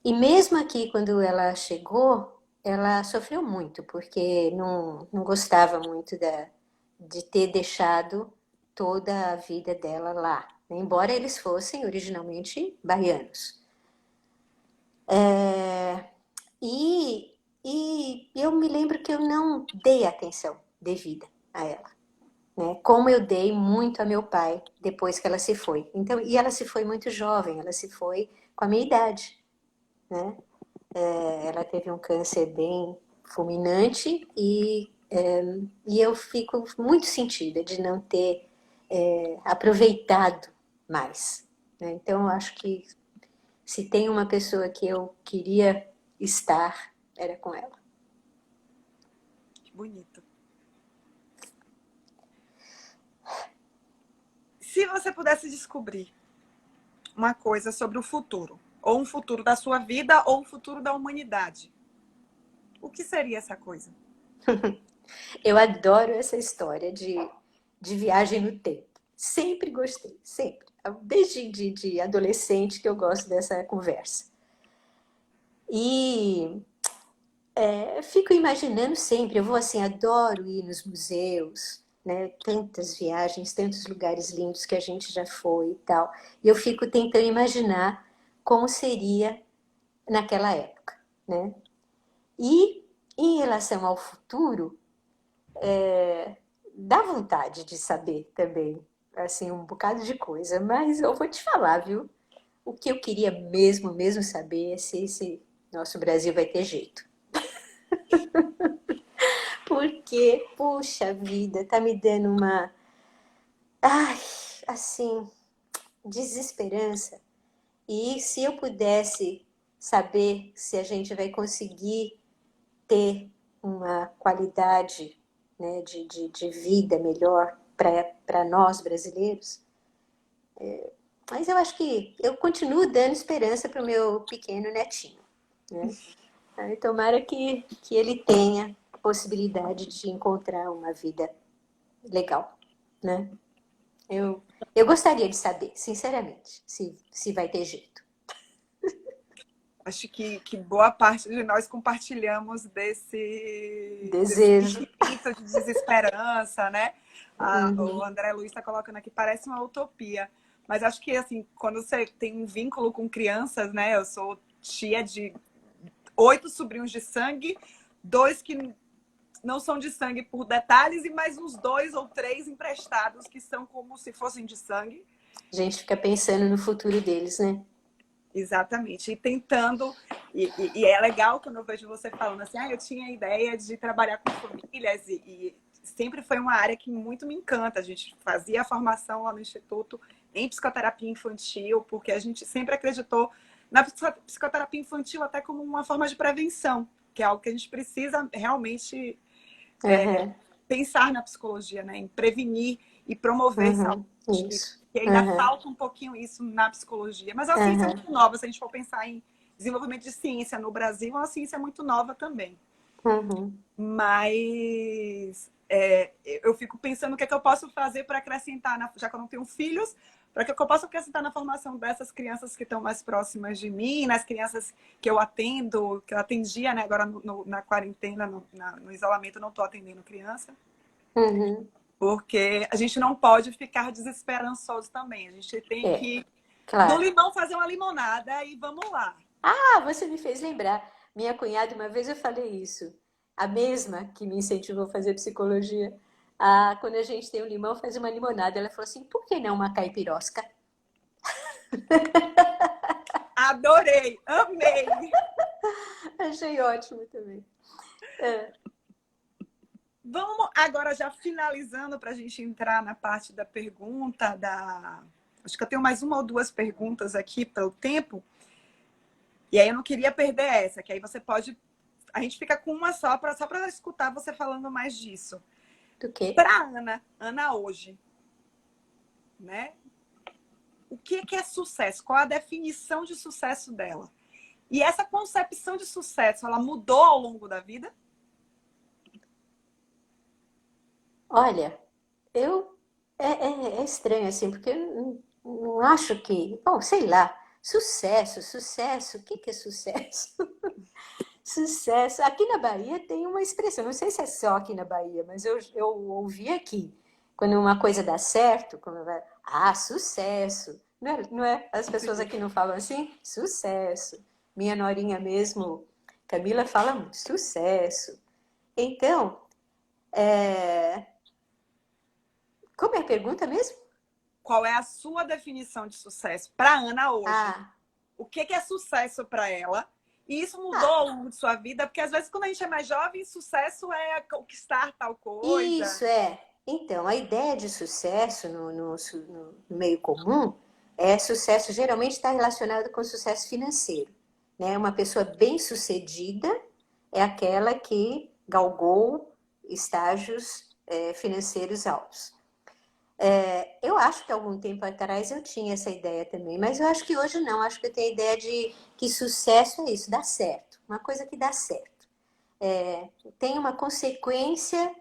E mesmo aqui, quando ela chegou, ela sofreu muito, porque não gostava muito de ter deixado toda a vida dela lá, né? Embora eles fossem originalmente baianos. E eu me lembro que eu não dei atenção devida a ela, né? Como eu dei muito a meu pai depois que ela se foi. Então, e ela se foi muito jovem, ela se foi com a minha idade, né? Ela teve um câncer bem fulminante e eu fico muito sentida de não ter aproveitado mais, né? Então, eu acho que se tem uma pessoa que eu queria estar, era com ela. Que bonito. Se você pudesse descobrir uma coisa sobre o futuro, ou um futuro da sua vida, ou um futuro da humanidade, o que seria essa coisa? Eu adoro essa história de viagem no tempo. Sempre gostei, sempre. Desde de adolescente que eu gosto dessa conversa. E fico imaginando sempre, eu vou assim, adoro ir nos museus, né? Tantas viagens, tantos lugares lindos que a gente já foi e tal. E eu fico tentando imaginar como seria naquela época, né? E em relação ao futuro, dá vontade de saber também, assim, um bocado de coisa, mas eu vou te falar, viu? O que eu queria mesmo, mesmo saber é se esse nosso Brasil vai ter jeito. Porque, puxa vida, tá me dando uma, ai, assim, desesperança. E se eu pudesse saber se a gente vai conseguir ter uma qualidade, né, de vida melhor para nós brasileiros. Mas eu acho que eu continuo dando esperança para o meu pequeno netinho, né? Aí, tomara que ele tenha a possibilidade de encontrar uma vida legal, né? Eu gostaria de saber, sinceramente, se vai ter jeito. Acho que boa parte de nós compartilhamos desse Desejo. sentimento de desesperança, né? O Uhum. André Luiz está colocando aqui, parece uma utopia. Mas acho que, assim, quando você tem um vínculo com crianças, né? Eu sou tia de 8 sobrinhos de sangue, 2 que não são de sangue por detalhes e mais uns 2 ou 3 emprestados que são como se fossem de sangue. A gente fica pensando no futuro deles, né? Exatamente. E tentando. E é legal quando eu vejo você falando assim, eu tinha a ideia de trabalhar com famílias e sempre foi uma área que muito me encanta. A gente fazia a formação lá no Instituto em psicoterapia infantil, porque a gente sempre acreditou na psicoterapia infantil até como uma forma de prevenção, que é algo que a gente precisa realmente Uhum. pensar na psicologia, né? Em prevenir e promover saúde. Uhum. Isso. E ainda Uhum. falta um pouquinho isso na psicologia. Mas a ciência é Uhum. muito nova. Se a gente for pensar em desenvolvimento de ciência no Brasil, a ciência é muito nova também. Uhum. Mas eu fico pensando o que é que eu posso fazer para acrescentar, já que eu não tenho filhos, para que eu possa acrescentar na formação dessas crianças que estão mais próximas de mim, nas crianças que eu atendo, que eu atendia, né? Agora na quarentena, no isolamento, eu não estou atendendo criança. Uhum. Porque a gente não pode ficar desesperançoso também. A gente tem É, que, do claro. limão, fazer uma limonada e vamos lá. Ah, você me fez lembrar. Minha cunhada, uma vez eu falei isso. A mesma que me incentivou a fazer psicologia. Ah, quando a gente tem um limão, faz uma limonada. Ela falou assim, por que não uma caipirosca? Adorei, amei. Achei ótimo também. É. Vamos agora já finalizando para a gente entrar na parte da pergunta. Acho que eu tenho mais uma ou duas perguntas aqui pelo tempo. E aí eu não queria perder essa, que aí você pode. A gente fica com uma só para escutar você falando mais disso. Do quê? Para Ana hoje, né? O que é sucesso? Qual a definição de sucesso dela? E essa concepção de sucesso, ela mudou ao longo da vida? Olha, eu é estranho assim, porque eu não acho que, bom, sei lá, sucesso, o que que é sucesso? Sucesso. Aqui na Bahia tem uma expressão, não sei se é só aqui na Bahia, mas eu ouvi aqui, quando uma coisa dá certo, sucesso. Não é? As pessoas Sim. aqui não falam assim? Sucesso. Minha norinha mesmo, Camila fala muito, sucesso. Então, como é a pergunta mesmo? Qual é a sua definição de sucesso para Ana hoje? Ah, O que é sucesso para ela? E isso mudou ah, ao longo de sua vida? Porque às vezes quando a gente é mais jovem, sucesso é conquistar tal coisa. isso é. Então, a ideia de sucesso no meio comum sucesso geralmente está relacionado com sucesso financeiro, né? Uma pessoa bem-sucedida é aquela que galgou estágios financeiros altos. Eu acho que algum tempo atrás eu tinha essa ideia também, mas eu acho que hoje não. Acho que eu tenho a ideia de que sucesso é isso, dá certo. Uma coisa que dá certo. Tem uma consequência,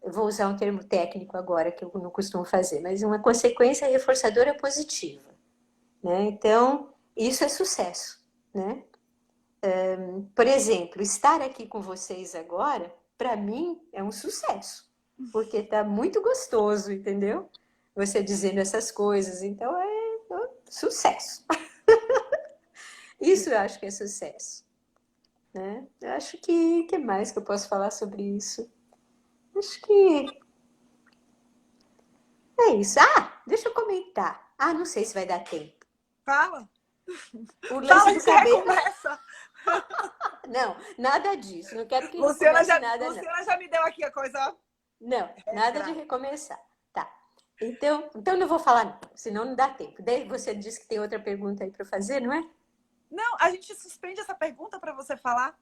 eu vou usar um termo técnico agora que eu não costumo fazer, mas uma consequência reforçadora positiva, né? Então, isso é sucesso, né? Por exemplo, estar aqui com vocês agora, para mim, é um sucesso, porque está muito gostoso, entendeu? Você dizendo essas coisas, então é sucesso. Isso eu acho que é sucesso, né? Eu acho que mais que eu posso falar sobre isso? Acho que é isso. Ah, deixa eu comentar. Ah, não sei se vai dar tempo. Fala, O fala, lance a do gente cabelo. recomeça. Não, nada disso. Não quero que Luciana recomece já, nada, não. Luciana já me deu aqui a coisa Não, nada de regra. recomeçar. Tá. Então não vou falar, não, senão não dá tempo. Daí você disse que tem outra pergunta aí para fazer, não é? Não, a gente suspende essa pergunta para você falar.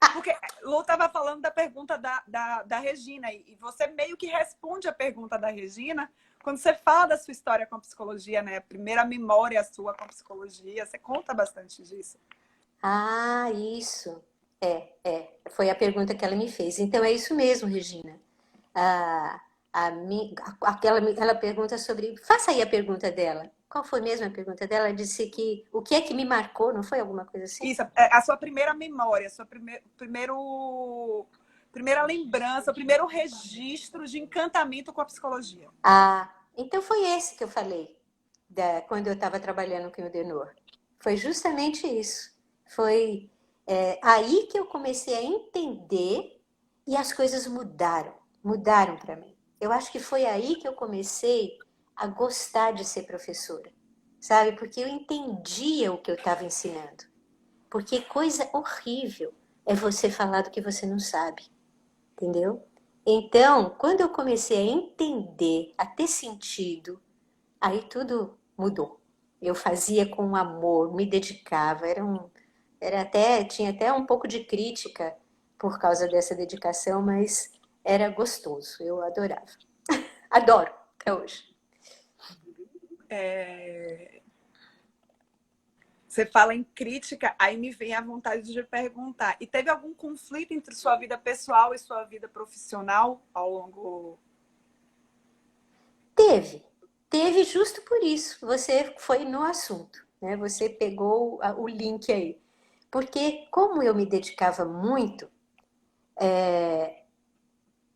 Ah, Porque Lu estava falando da pergunta da Regina, e você meio que responde a pergunta da Regina quando você fala da sua história com a psicologia, né? A primeira memória sua com a psicologia, você conta bastante disso. isso. Foi a pergunta que ela me fez. Então é isso mesmo, Regina. A, ela pergunta sobre. Faça aí a pergunta dela. Qual foi mesmo a pergunta dela? Ela disse que o que é que me marcou, não foi alguma coisa assim? Isso, é a sua primeira memória, a sua primeira lembrança, o primeiro registro de encantamento com a psicologia. Então foi esse que eu falei quando eu estava trabalhando com o Denor. Foi justamente isso. Foi aí que eu comecei a entender e as coisas mudaram para mim. Eu acho que foi aí que eu comecei a gostar de ser professora, sabe? Porque eu entendia o que eu estava ensinando. Porque coisa horrível é você falar do que você não sabe, entendeu? Então, quando eu comecei a entender, a ter sentido, aí tudo mudou. Eu fazia com amor, me dedicava, tinha até um pouco de crítica por causa dessa dedicação, mas era gostoso, eu adorava. Adoro até hoje. Você fala em crítica, aí me vem a vontade de perguntar. E teve algum conflito entre sua vida pessoal e sua vida profissional ao longo? Teve justo por isso. Você foi no assunto, né? Você pegou o link aí. Porque como eu me dedicava muito,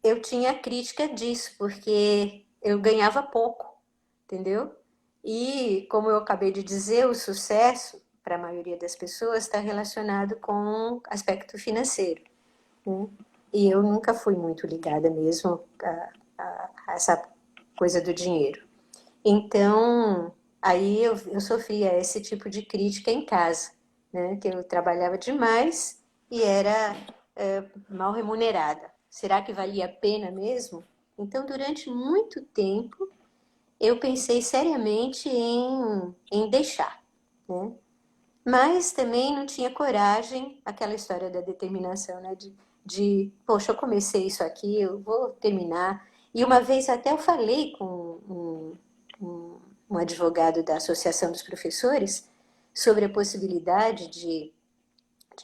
eu tinha crítica disso, porque eu ganhava pouco, entendeu? E, como eu acabei de dizer, o sucesso, para a maioria das pessoas, está relacionado com aspecto financeiro, né? E eu nunca fui muito ligada mesmo a essa coisa do dinheiro. Então, aí eu sofria esse tipo de crítica em casa, né? Que eu trabalhava demais e era mal remunerada. Será que valia a pena mesmo? Então, durante muito tempo, eu pensei seriamente em deixar, né? Mas também não tinha coragem, aquela história da determinação, né? Poxa, eu comecei isso aqui, eu vou terminar. E uma vez até eu falei com um advogado da Associação dos Professores sobre a possibilidade de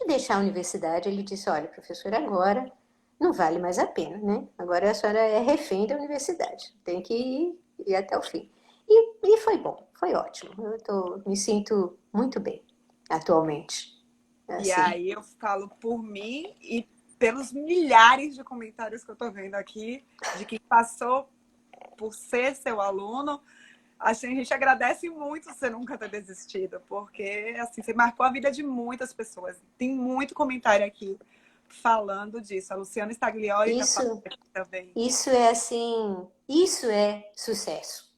deixar a universidade. Ele disse, olha, professor, agora não vale mais a pena, né? Agora a senhora é refém da universidade, tem que ir até o fim. E foi bom, foi ótimo. Me sinto muito bem atualmente. E Assim, aí eu falo por mim e pelos milhares de comentários que eu estou vendo aqui, de quem passou por ser seu aluno, Assim, a gente agradece muito você nunca ter desistido, porque assim, você marcou a vida de muitas pessoas. Tem muito comentário aqui falando disso. A Luciana Staglioli está falando Isso, aqui também. isso é assim, isso é sucesso.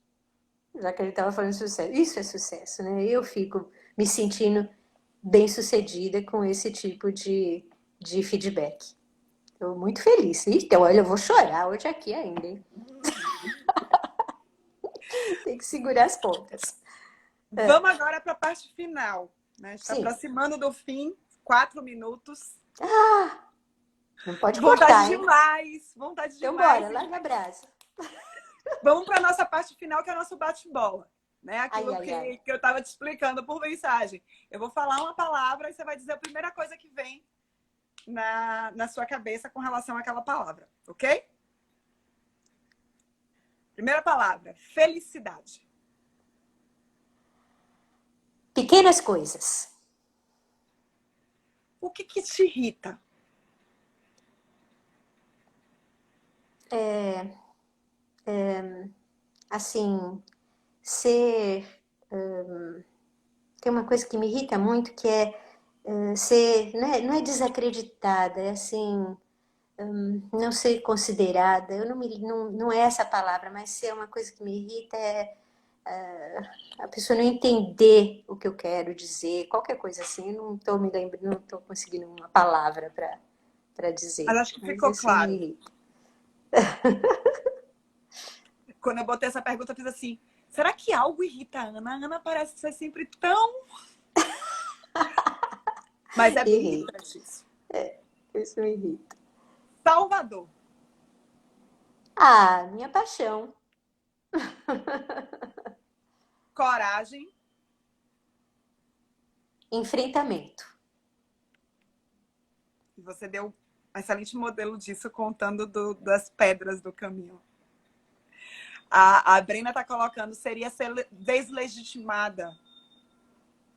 Já que ele estava falando de sucesso, isso é sucesso, né? Eu fico me sentindo bem-sucedida com esse tipo de feedback. Estou muito feliz. Então, olha, eu vou chorar hoje aqui ainda, hein? Tem que segurar as pontas. Vamos agora para a parte final. Né? Está Sim. aproximando do fim, 4 minutos. Ah, não pode Vontade cortar, hein? demais, vontade Então, demais. bora, larga a brasa. Vamos para a nossa parte final, que é o nosso bate-bola. Né? Aquilo Ai, ai, ai. que eu estava te explicando por mensagem. Eu vou falar uma palavra e você vai dizer a primeira coisa que vem na sua cabeça com relação àquela palavra, ok? Primeira palavra, felicidade. Pequenas coisas. O que te irrita? Assim, ser... tem uma coisa que me irrita muito, que é ser... Não é desacreditada, é assim... não ser considerada. Eu não é essa palavra, mas ser uma coisa que me irrita é a pessoa não entender o que eu quero dizer, qualquer coisa assim. Eu não estou me lembrando, não estou conseguindo uma palavra para dizer. Mas acho que Mas ficou isso me claro. irrita. Quando eu botei essa pergunta, eu fiz assim, será que algo irrita a Ana? A Ana parece ser sempre tão... Mas é bem Irrita. irritante isso. Isso me irrita. Salvador. Ah, minha paixão. Coragem. Enfrentamento. E você deu um excelente modelo disso, contando das pedras do caminho. A Brena está colocando, seria ser deslegitimada.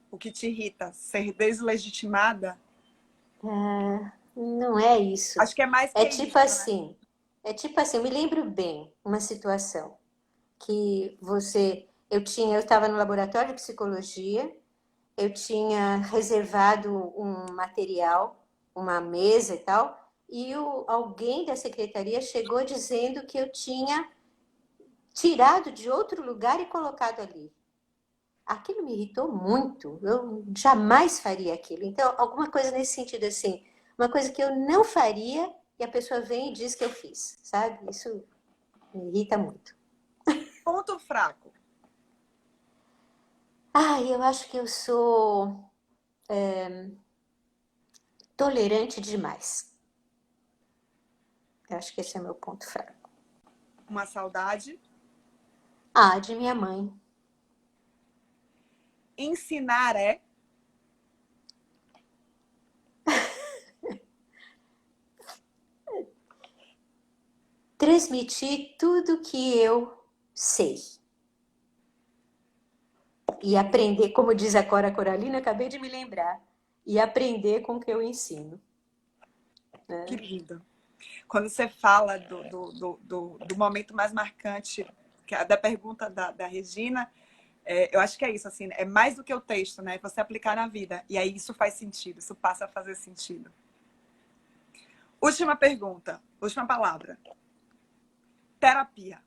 O que te irrita? Ser deslegitimada? Não é isso. Acho que é mais que É isso, tipo né? assim. É tipo assim, eu me lembro bem uma situação que eu estava no laboratório de psicologia, eu tinha reservado um material, uma mesa e tal, e alguém da secretaria chegou dizendo que eu tinha tirado de outro lugar e colocado ali. Aquilo me irritou muito, eu jamais faria aquilo. Então, alguma coisa nesse sentido assim, uma coisa que eu não faria e a pessoa vem e diz que eu fiz, sabe? Isso me irrita muito. Ponto fraco. Eu acho que eu sou tolerante demais. Eu acho que esse é meu ponto fraco. Uma saudade. De minha mãe. Ensinar é... Transmitir tudo que eu sei. E aprender, como diz a Cora Coralina, acabei de me lembrar. E aprender com o que eu ensino. Que lindo. Quando você fala do momento mais marcante, que é da pergunta da Regina, eu acho que é isso, assim, é mais do que o texto, né? Você aplicar na vida. E aí isso faz sentido, isso passa a fazer sentido. Última pergunta, última palavra. Terapia.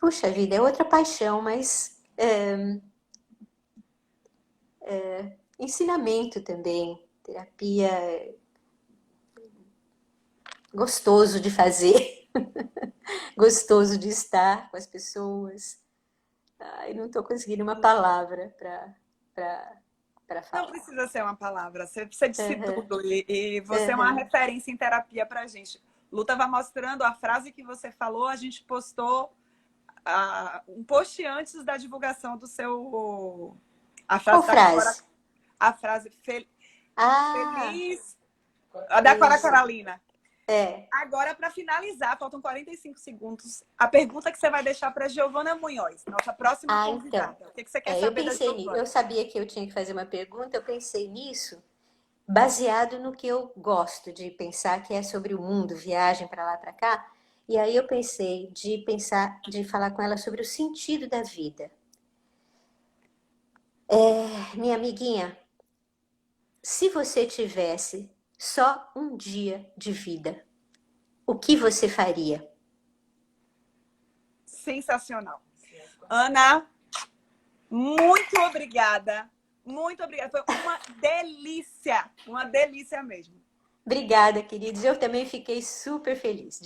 Puxa vida, é outra paixão, mas ensinamento também. Terapia é gostoso de fazer, gostoso de estar com as pessoas. Não estou conseguindo uma palavra para Não falar. precisa ser uma palavra, você disse Uhum, tudo. E você é uma uhum. referência em terapia pra gente. Lu estava mostrando a frase que você falou, a gente postou um post antes da divulgação do seu... A Qual frase da Cora, frase? a frase Ah, feliz, a da Cora isso. Coralina. É. Agora, para finalizar, faltam 45 segundos. A pergunta que você vai deixar para Giovana Munhoz, nossa próxima Então. convidada. O que você quer Eu saber da pensei nisso. Eu Giovana? sabia que eu tinha que fazer uma pergunta, eu pensei nisso baseado no que eu gosto de pensar, que é sobre o mundo, viagem para lá, para cá. E aí eu pensei de falar com ela sobre o sentido da vida. Minha amiguinha, se você tivesse só um dia de vida, o que você faria? Sensacional. Ana, muito obrigada. Muito obrigada. Foi uma delícia mesmo. Obrigada, queridos. Eu também fiquei super feliz.